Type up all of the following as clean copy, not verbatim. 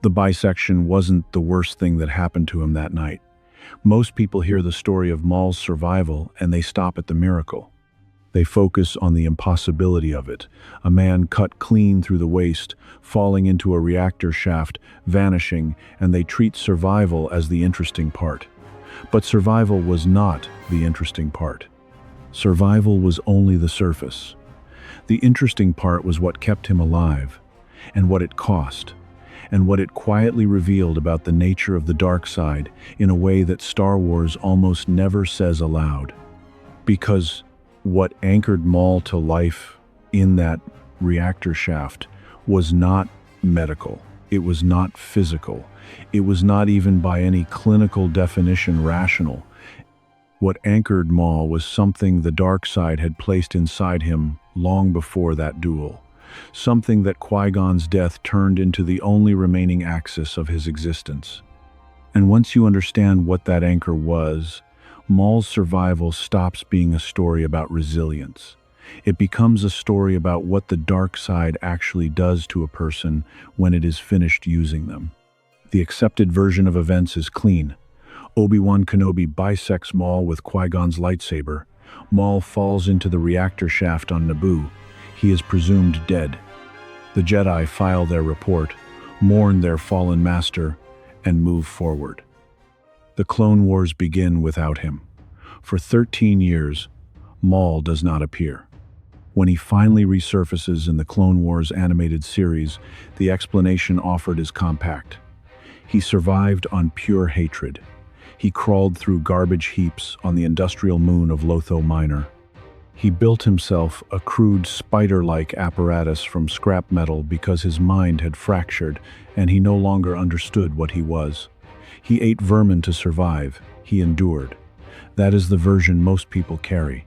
The bisection wasn't the worst thing that happened to him that night. Most people hear the story of Maul's survival and they stop at the miracle. They focus on the impossibility of it, a man cut clean through the waist, falling into a reactor shaft, vanishing, and they treat survival as the interesting part. But survival was not the interesting part. Survival was only the surface. The interesting part was what kept him alive, and what it cost, and what it quietly revealed about the nature of the dark side in a way that Star Wars almost never says aloud. Because what anchored Maul to life in that reactor shaft was not medical, it was not physical, it was not even by any clinical definition rational. What anchored Maul was something the dark side had placed inside him long before that duel. Something that Qui-Gon's death turned into the only remaining axis of his existence. And once you understand what that anchor was, Maul's survival stops being a story about resilience. It becomes a story about what the dark side actually does to a person when it is finished using them. The accepted version of events is clean. Obi-Wan Kenobi bisects Maul with Qui-Gon's lightsaber. Maul falls into the reactor shaft on Naboo. He is presumed dead. The Jedi file their report, mourn their fallen master, and move forward. The Clone Wars begin without him. For 13 years, Maul does not appear. When he finally resurfaces in the Clone Wars animated series, the explanation offered is compact. He survived on pure hatred. He crawled through garbage heaps on the industrial moon of Lotho Minor. He built himself a crude spider-like apparatus from scrap metal because his mind had fractured and he no longer understood what he was. He ate vermin to survive. He endured. That is the version most people carry.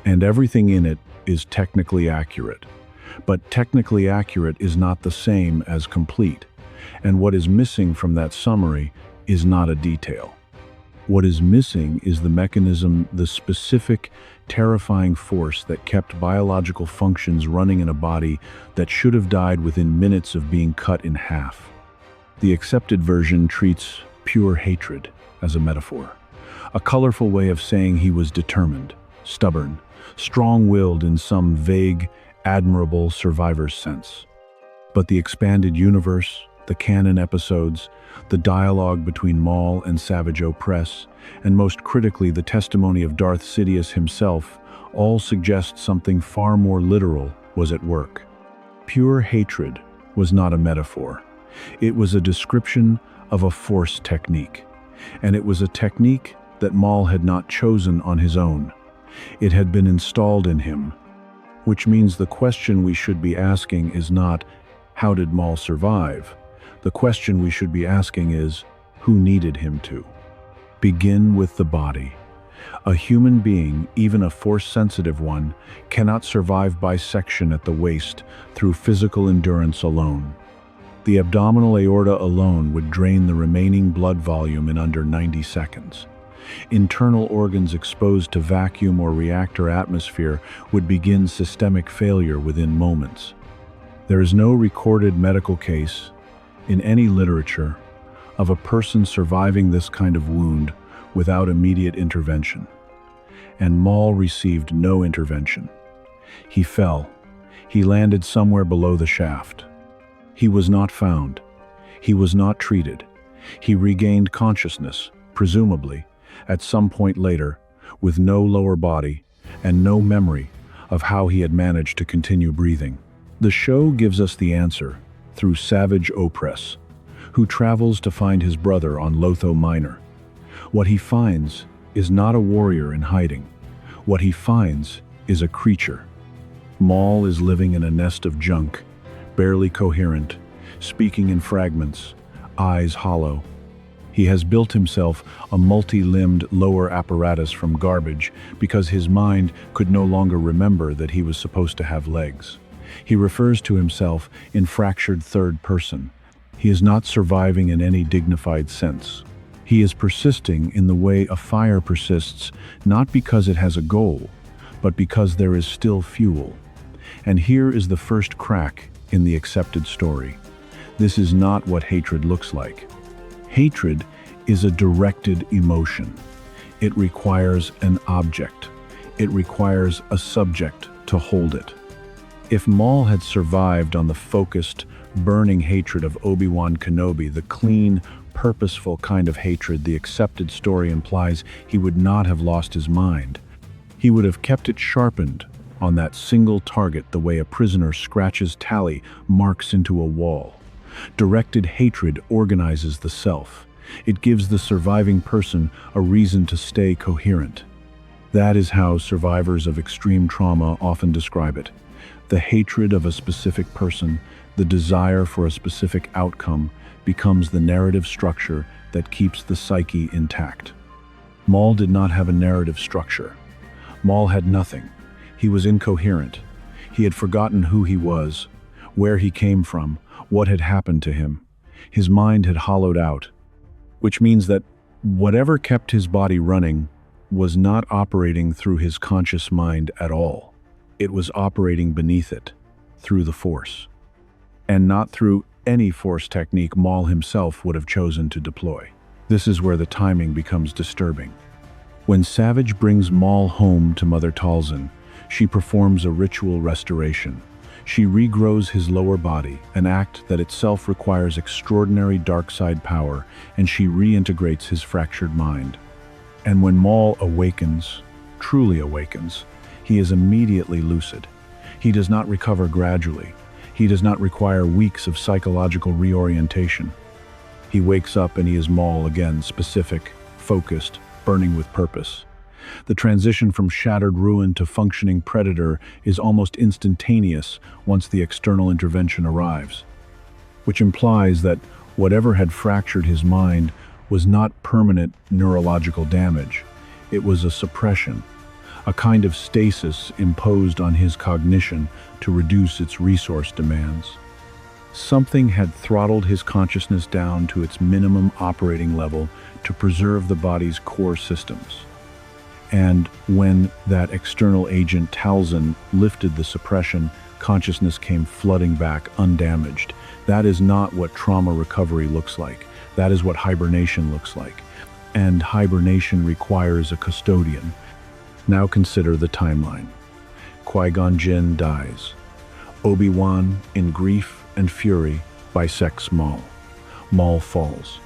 And everything in it is technically accurate. But technically accurate is not the same as complete. And what is missing from that summary is not a detail. What is missing is the mechanism, the specific, terrifying force that kept biological functions running in a body that should have died within minutes of being cut in half. The accepted version treats pure hatred as a metaphor, a colorful way of saying he was determined, stubborn, strong-willed in some vague, admirable survivor's sense. But the expanded universe, the canon episodes, the dialogue between Maul and Savage Opress, and most critically the testimony of Darth Sidious himself, all suggest something far more literal was at work. Pure hatred was not a metaphor. It was a description of a force technique. And it was a technique that Maul had not chosen on his own. It had been installed in him. Which means the question we should be asking is not, how did Maul survive? The question we should be asking is, who needed him to? Begin with the body. A human being, even a force-sensitive one, cannot survive bisection at the waist through physical endurance alone. The abdominal aorta alone would drain the remaining blood volume in under 90 seconds. Internal organs exposed to vacuum or reactor atmosphere would begin systemic failure within moments. There is no recorded medical case in any literature of a person surviving this kind of wound without immediate intervention. And Maul received no intervention. He fell. He landed somewhere below the shaft. He was not found. He was not treated. He regained consciousness, presumably, at some point later, with no lower body and no memory of how he had managed to continue breathing. The show gives us the answer through Savage Opress, who travels to find his brother on Lotho Minor. What he finds is not a warrior in hiding. What he finds is a creature. Maul is living in a nest of junk, barely coherent, speaking in fragments, eyes hollow. He has built himself a multi-limbed lower apparatus from garbage because his mind could no longer remember that he was supposed to have legs. He refers to himself in fractured third person. He is not surviving in any dignified sense. He is persisting in the way a fire persists, not because it has a goal, but because there is still fuel. And here is the first crack in the accepted story. This is not what hatred looks like. Hatred is a directed emotion. It requires an object. It requires a subject to hold it. If Maul had survived on the focused, burning hatred of Obi-Wan Kenobi, the clean, purposeful kind of hatred the accepted story implies, he would not have lost his mind. He would have kept it sharpened on that single target the way a prisoner scratches tally marks into a wall. Directed hatred organizes the self. It gives the surviving person a reason to stay coherent. That is how survivors of extreme trauma often describe it. The hatred of a specific person, the desire for a specific outcome, becomes the narrative structure that keeps the psyche intact. Maul did not have a narrative structure. Maul had nothing. He was incoherent. He had forgotten who he was, where he came from, what had happened to him. His mind had hollowed out, which means that whatever kept his body running was not operating through his conscious mind at all. It was operating beneath it, through the Force. And not through any Force technique Maul himself would have chosen to deploy. This is where the timing becomes disturbing. When Savage brings Maul home to Mother Talzin, she performs a ritual restoration. She regrows his lower body, an act that itself requires extraordinary dark side power, and she reintegrates his fractured mind. And when Maul awakens, truly awakens, he is immediately lucid. He does not recover gradually. He does not require weeks of psychological reorientation. He wakes up and he is Maul again, specific, focused, burning with purpose. The transition from shattered ruin to functioning predator is almost instantaneous once the external intervention arrives, which implies that whatever had fractured his mind was not permanent neurological damage. It was a suppression, a kind of stasis imposed on his cognition to reduce its resource demands. Something had throttled his consciousness down to its minimum operating level to preserve the body's core systems. And when that external agent Talzin lifted the suppression, consciousness came flooding back undamaged. That is not what trauma recovery looks like. That is what hibernation looks like. And hibernation requires a custodian. Now consider the timeline. Qui-Gon Jinn dies. Obi-Wan, in grief and fury, bisects Maul. Maul falls.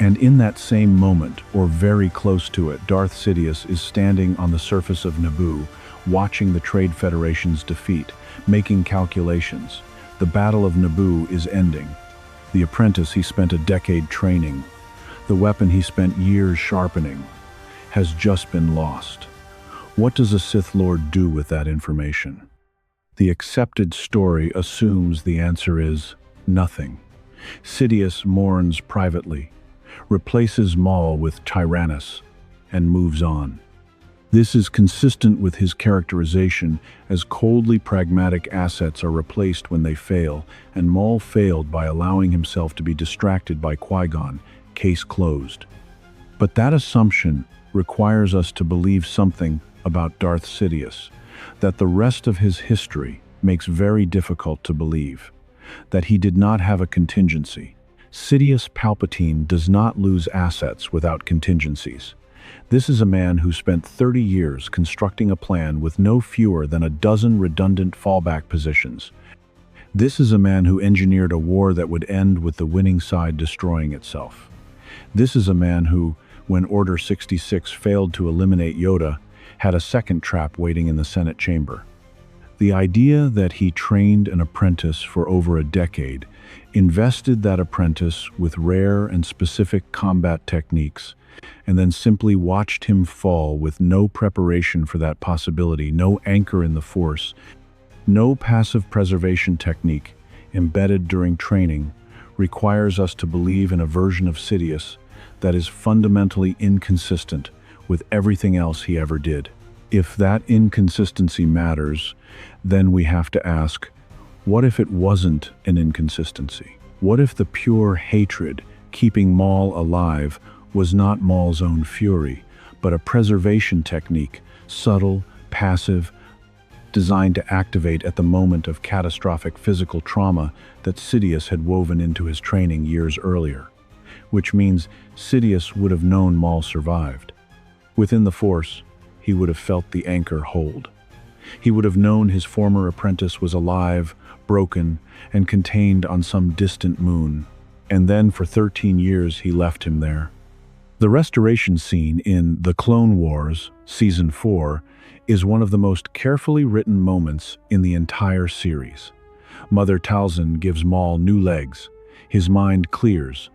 And in that same moment, or very close to it, Darth Sidious is standing on the surface of Naboo, watching the Trade Federation's defeat, making calculations. The Battle of Naboo is ending. The apprentice he spent a decade training, the weapon he spent years sharpening, has just been lost. What does a Sith Lord do with that information? The accepted story assumes the answer is nothing. Sidious mourns privately, replaces Maul with Tyrannus, and moves on. This is consistent with his characterization as coldly pragmatic assets are replaced when they fail, and Maul failed by allowing himself to be distracted by Qui-Gon, case closed. But that assumption requires us to believe something about Darth Sidious that the rest of his history makes very difficult to believe, that he did not have a contingency. Sidious Palpatine does not lose assets without contingencies. This is a man who spent 30 years constructing a plan with no fewer than a dozen redundant fallback positions. This is a man who engineered a war that would end with the winning side destroying itself. This is a man who, when Order 66 failed to eliminate Yoda, had a second trap waiting in the Senate chamber. The idea that he trained an apprentice for over a decade, invested that apprentice with rare and specific combat techniques, and then simply watched him fall with no preparation for that possibility, no anchor in the Force, no passive preservation technique embedded during training, requires us to believe in a version of Sidious that is fundamentally inconsistent with everything else he ever did. If that inconsistency matters, then we have to ask, what if it wasn't an inconsistency? What if the pure hatred keeping Maul alive was not Maul's own fury, but a preservation technique, subtle, passive, designed to activate at the moment of catastrophic physical trauma that Sidious had woven into his training years earlier, which means Sidious would have known Maul survived. Within the Force, he would have felt the anchor hold. He would have known his former apprentice was alive, broken, and contained on some distant moon. And then for 13 years he left him there. The restoration scene in The Clone Wars, Season 4, is one of the most carefully written moments in the entire series. Mother Talzin gives Maul new legs, his mind clears,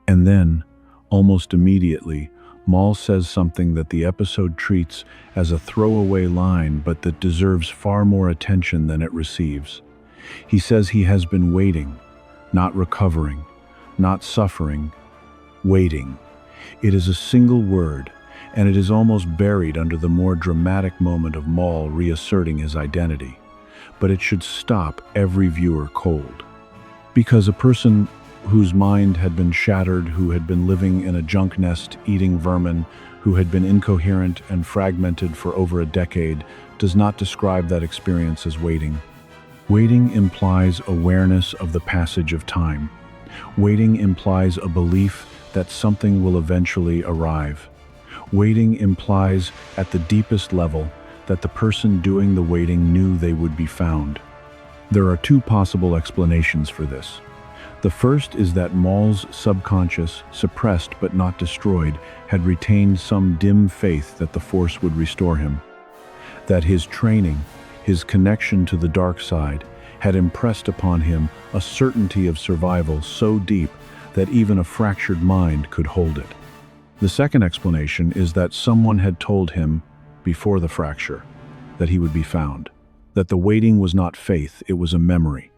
and then, almost immediately, Maul says something that the episode treats as a throwaway line but that deserves far more attention than it receives. He says he has been waiting, not recovering, not suffering, waiting. It is a single word, and it is almost buried under the more dramatic moment of Maul reasserting his identity. But it should stop every viewer cold. Because a person whose mind had been shattered, who had been living in a junk nest eating vermin, who had been incoherent and fragmented for over a decade, does not describe that experience as waiting. Waiting implies awareness of the passage of time. Waiting implies a belief that something will eventually arrive. Waiting implies, at the deepest level, that the person doing the waiting knew they would be found. There are two possible explanations for this. The first is that Maul's subconscious, suppressed but not destroyed, had retained some dim faith that the Force would restore him. That his training, his connection to the dark side, had impressed upon him a certainty of survival so deep that even a fractured mind could hold it. The second explanation is that someone had told him, before the fracture, that he would be found. That the waiting was not faith, it was a memory.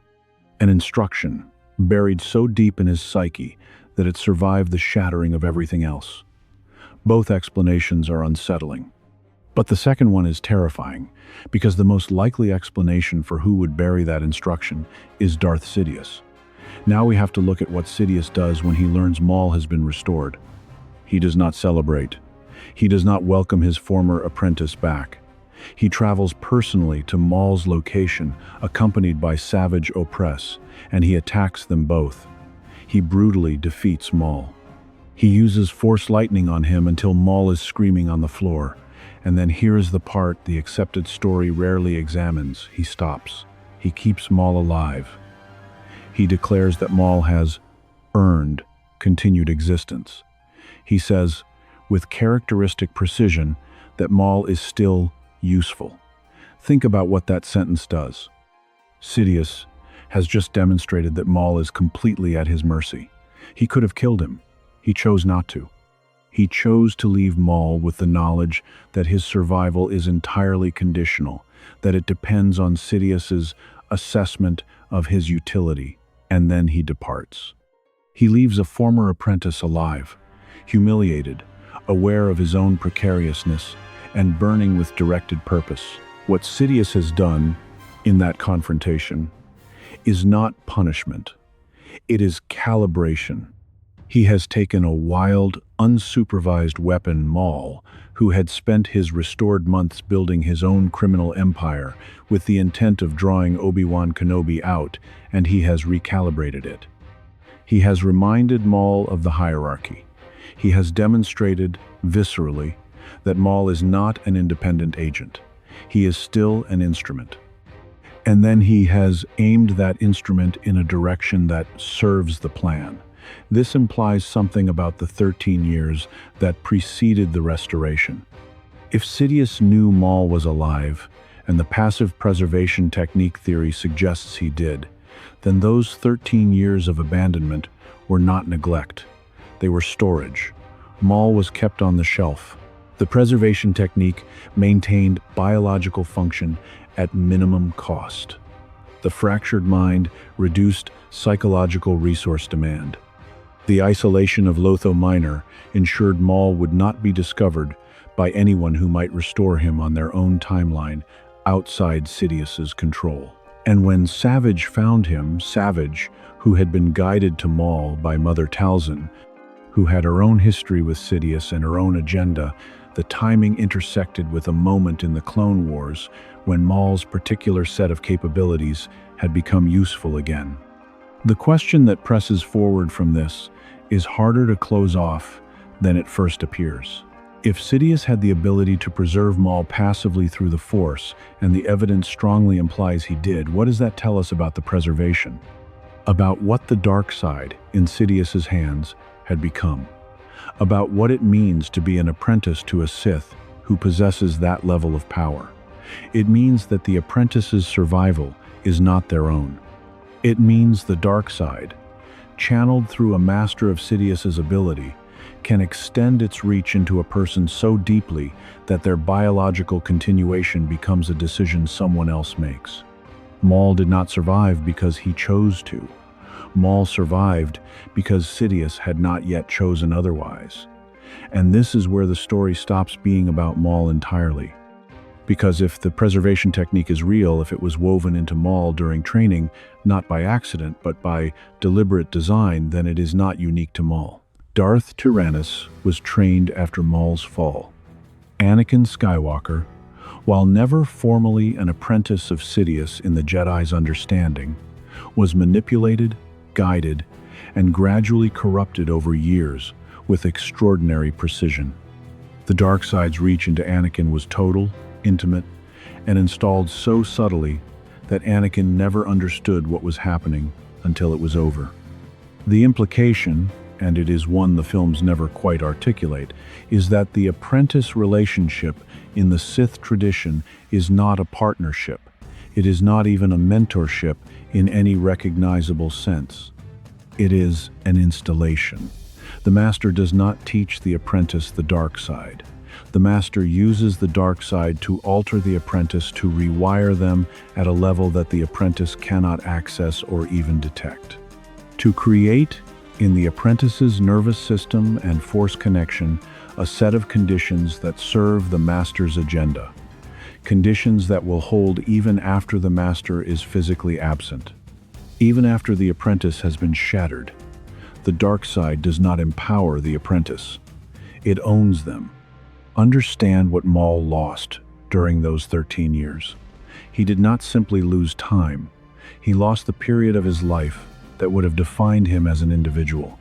An instruction, buried so deep in his psyche that it survived the shattering of everything else. Both explanations are unsettling. But the second one is terrifying, because the most likely explanation for who would bury that instruction is Darth Sidious. Now we have to look at what Sidious does when he learns Maul has been restored. He does not celebrate. He does not welcome his former apprentice back. He travels personally to Maul's location, accompanied by Savage Opress, and he attacks them both. He brutally defeats Maul. He uses Force lightning on him until Maul is screaming on the floor. And then here is the part the accepted story rarely examines. He stops. He keeps Maul alive. He declares that Maul has earned continued existence. He says, with characteristic precision, that Maul is still useful. Think about what that sentence does. Sidious has just demonstrated that Maul is completely at his mercy. He could have killed him. He chose not to. He chose to leave Maul with the knowledge that his survival is entirely conditional, that it depends on Sidious's assessment of his utility, and then he departs. He leaves a former apprentice alive, humiliated, aware of his own precariousness, and burning with directed purpose. What Sidious has done in that confrontation is not punishment. It is calibration. He has taken a wild, unsupervised weapon, Maul, who had spent his restored months building his own criminal empire with the intent of drawing Obi-Wan Kenobi out, and he has recalibrated it. He has reminded Maul of the hierarchy. He has demonstrated, viscerally, that Maul is not an independent agent. He is still an instrument. And then he has aimed that instrument in a direction that serves the plan. This implies something about the 13 years that preceded the restoration. If Sidious knew Maul was alive, and the passive preservation technique theory suggests he did, then those 13 years of abandonment were not neglect. They were storage. Maul was kept on the shelf. The preservation technique maintained biological function at minimum cost. The fractured mind reduced psychological resource demand. The isolation of Lotho Minor ensured Maul would not be discovered by anyone who might restore him on their own timeline outside Sidious's control. And when Savage found him, Savage, who had been guided to Maul by Mother Talzin, who had her own history with Sidious and her own agenda, The timing intersected with a moment in the Clone Wars when Maul's particular set of capabilities had become useful again. The question that presses forward from this is harder to close off than it first appears. If Sidious had the ability to preserve Maul passively through the Force, and the evidence strongly implies he did, what does that tell us about the preservation? About what the dark side, in Sidious's hands, had become. About what it means to be an apprentice to a Sith who possesses that level of power. It means that the apprentice's survival is not their own. It means the dark side, channeled through a master of Sidious's ability, can extend its reach into a person so deeply that their biological continuation becomes a decision someone else makes. Maul did not survive because he chose to. Maul survived because Sidious had not yet chosen otherwise. And this is where the story stops being about Maul entirely. Because if the preservation technique is real, if it was woven into Maul during training, not by accident but by deliberate design, then it is not unique to Maul. Darth Tyrannus was trained after Maul's fall. Anakin Skywalker, while never formally an apprentice of Sidious in the Jedi's understanding, was manipulated, guided, and gradually corrupted over years with extraordinary precision. The dark side's reach into Anakin was total, intimate, and installed so subtly that Anakin never understood what was happening until it was over. The implication, and it is one the films never quite articulate, is that the apprentice relationship in the Sith tradition is not a partnership. It is not even a mentorship in any recognizable sense. It is an installation. The master does not teach the apprentice the dark side. The master uses the dark side to alter the apprentice, to rewire them at a level that the apprentice cannot access or even detect. To create, in the apprentice's nervous system and force connection, a set of conditions that serve the master's agenda. Conditions that will hold even after the master is physically absent. Even after the apprentice has been shattered, the dark side does not empower the apprentice. It owns them. Understand what Maul lost during those 13 years. He did not simply lose time. He lost the period of his life that would have defined him as an individual.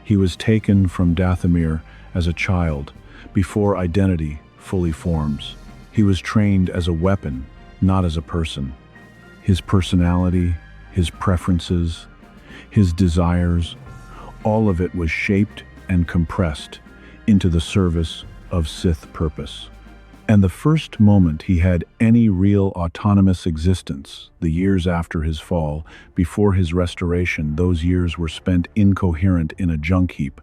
He was taken from Dathomir as a child, before identity fully forms. He was trained as a weapon, not as a person. His personality, his preferences, his desires, all of it was shaped and compressed into the service of Sith purpose. And the first moment he had any real autonomous existence, the years after his fall, before his restoration, those years were spent incoherent in a junk heap.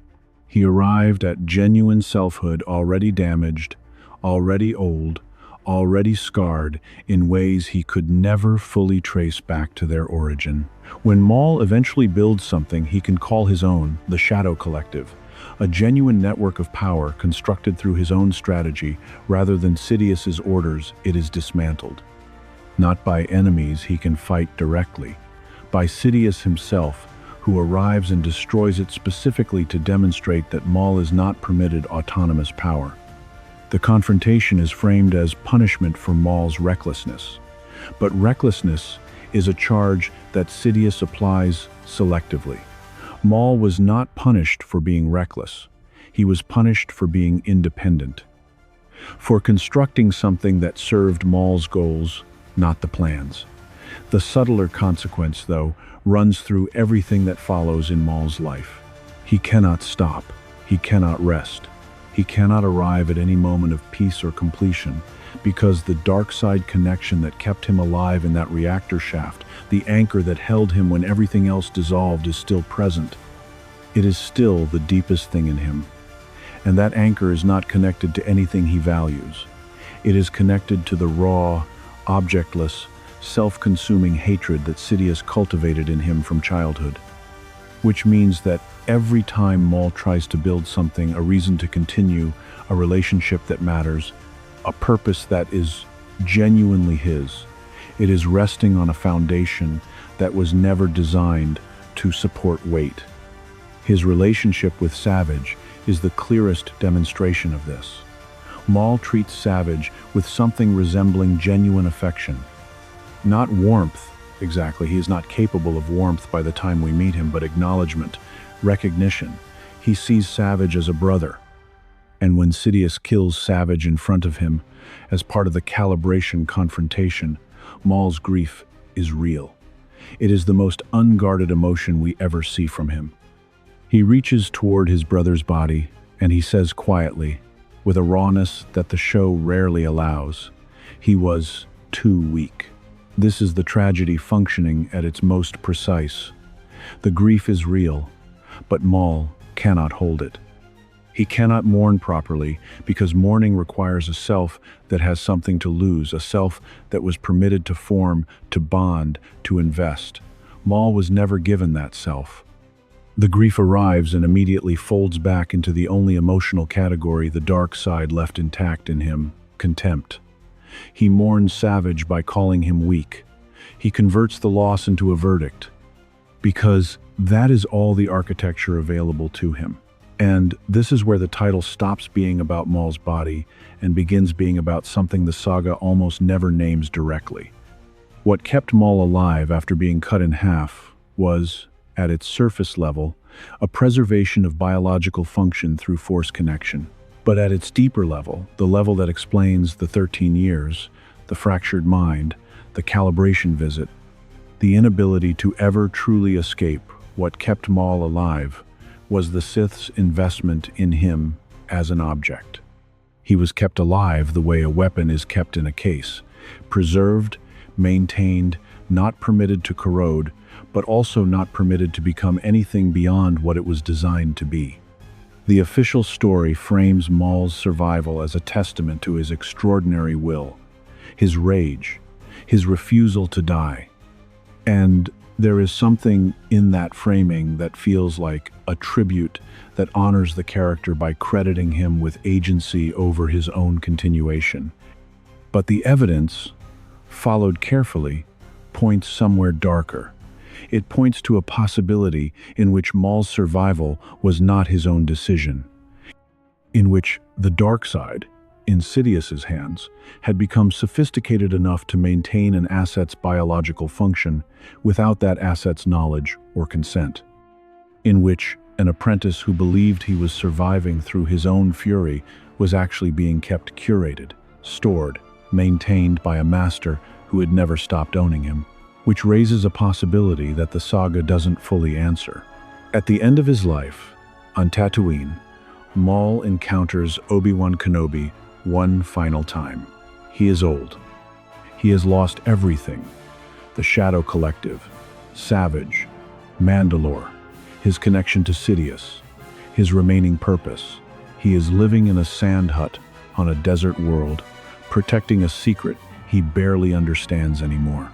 He arrived at genuine selfhood already damaged, already old, already scarred in ways he could never fully trace back to their origin. When Maul eventually builds something he can call his own, the Shadow Collective, a genuine network of power constructed through his own strategy rather than Sidious's orders, it is dismantled. Not by enemies he can fight directly, by Sidious himself, who arrives and destroys it specifically to demonstrate that Maul is not permitted autonomous power. The confrontation is framed as punishment for Maul's recklessness. But recklessness is a charge that Sidious applies selectively. Maul was not punished for being reckless. He was punished for being independent. For constructing something that served Maul's goals, not the plans. The subtler consequence, though, runs through everything that follows in Maul's life. He cannot stop. He cannot rest. He cannot arrive at any moment of peace or completion, because the dark side connection that kept him alive in that reactor shaft, the anchor that held him when everything else dissolved, is still present. It is still the deepest thing in him. And that anchor is not connected to anything he values. It is connected to the raw, objectless, self-consuming hatred that Sidious cultivated in him from childhood. Which means that every time Maul tries to build something, a reason to continue, a relationship that matters, a purpose that is genuinely his, it is resting on a foundation that was never designed to support weight. His relationship with Savage is the clearest demonstration of this. Maul treats Savage with something resembling genuine affection. Not warmth, exactly, he is not capable of warmth by the time we meet him, but acknowledgement, recognition. He sees Savage as a brother. And when Sidious kills Savage in front of him, as part of the calibration confrontation, Maul's grief is real. It is the most unguarded emotion we ever see from him. He reaches toward his brother's body, and he says quietly, with a rawness that the show rarely allows, he was too weak. This is the tragedy functioning at its most precise. The grief is real, but Maul cannot hold it. He cannot mourn properly because mourning requires a self that has something to lose, a self that was permitted to form, to bond, to invest. Maul was never given that self. The grief arrives and immediately folds back into the only emotional category the dark side left intact in him, contempt. He mourns Savage by calling him weak. He converts the loss into a verdict, because that is all the architecture available to him. And this is where the title stops being about Maul's body and begins being about something the saga almost never names directly. What kept Maul alive after being cut in half was, at its surface level, a preservation of biological function through force connection. But at its deeper level, the level that explains the 13 years, the fractured mind, the calibration visit, the inability to ever truly escape, what kept Maul alive was the Sith's investment in him as an object. He was kept alive the way a weapon is kept in a case, preserved, maintained, not permitted to corrode, but also not permitted to become anything beyond what it was designed to be. The official story frames Maul's survival as a testament to his extraordinary will, his rage, his refusal to die. And there is something in that framing that feels like a tribute that honors the character by crediting him with agency over his own continuation. But the evidence, followed carefully, points somewhere darker. It points to a possibility in which Maul's survival was not his own decision, in which the dark side, in Sidious's hands, had become sophisticated enough to maintain an asset's biological function without that asset's knowledge or consent, in which an apprentice who believed he was surviving through his own fury was actually being kept curated, stored, maintained by a master who had never stopped owning him, which raises a possibility that the saga doesn't fully answer. At the end of his life, on Tatooine, Maul encounters Obi-Wan Kenobi one final time. He is old. He has lost everything: the Shadow Collective, Savage, Mandalore, his connection to Sidious, his remaining purpose. He is living in a sand hut on a desert world, protecting a secret he barely understands anymore.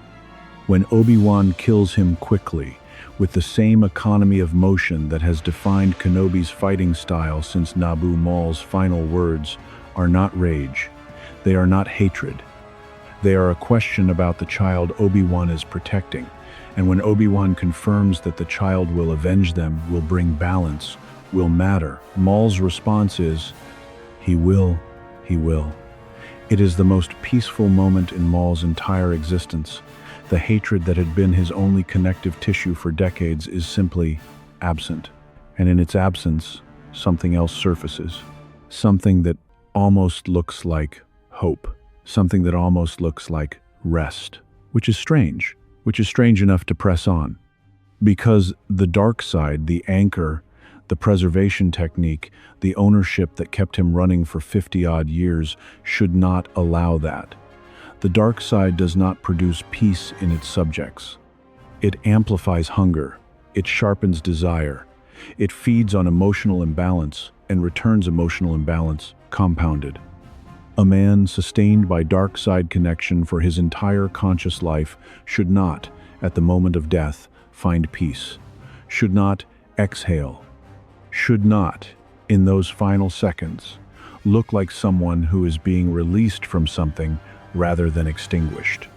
When Obi-Wan kills him quickly, with the same economy of motion that has defined Kenobi's fighting style since Naboo, Maul's final words are not rage, they are not hatred. They are a question about the child Obi-Wan is protecting, and when Obi-Wan confirms that the child will avenge them, will bring balance, will matter, Maul's response is, he will, he will. It is the most peaceful moment in Maul's entire existence. The hatred that had been his only connective tissue for decades is simply absent. And in its absence, something else surfaces. Something that almost looks like hope. Something that almost looks like rest. Which is strange enough to press on. Because the dark side, the anchor, the preservation technique, the ownership that kept him running for 50-odd years should not allow that. The dark side does not produce peace in its subjects. It amplifies hunger, it sharpens desire, it feeds on emotional imbalance and returns emotional imbalance compounded. A man sustained by dark side connection for his entire conscious life should not, at the moment of death, find peace, should not exhale, should not, in those final seconds, look like someone who is being released from something rather than extinguished.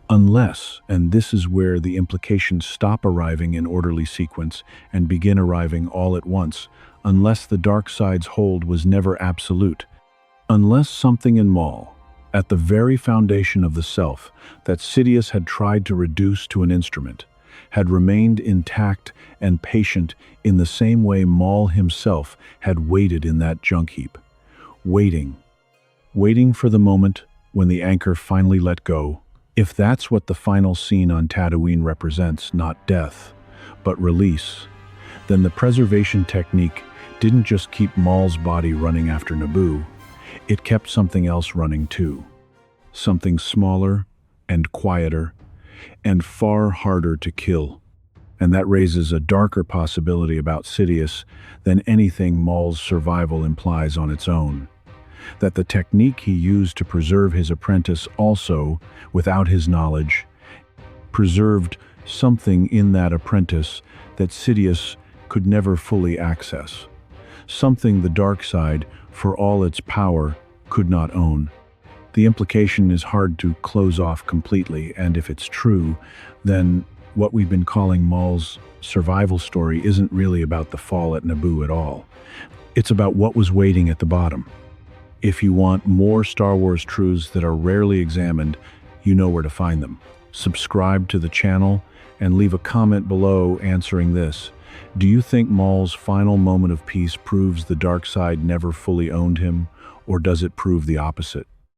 Unless, and this is where the implications stop arriving in orderly sequence and begin arriving all at once, unless the dark side's hold was never absolute, Unless something in Maul, at the very foundation of the self that Sidious had tried to reduce to an instrument, had remained intact and patient in the same way Maul himself had waited in that junk heap. Waiting for the moment when the anchor finally let go. If that's what the final scene on Tatooine represents, not death, but release, then the preservation technique didn't just keep Maul's body running after Naboo, it kept something else running too. Something smaller and quieter and far harder to kill. And that raises a darker possibility about Sidious than anything Maul's survival implies on its own. That the technique he used to preserve his apprentice also, without his knowledge, preserved something in that apprentice that Sidious could never fully access. Something the dark side, for all its power, could not own. The implication is hard to close off completely, and if it's true, then what we've been calling Maul's survival story isn't really about the fall at Naboo at all. It's about what was waiting at the bottom. If you want more Star Wars truths that are rarely examined, you know where to find them. Subscribe to the channel and leave a comment below answering this. Do you think Maul's final moment of peace proves the dark side never fully owned him, or does it prove the opposite?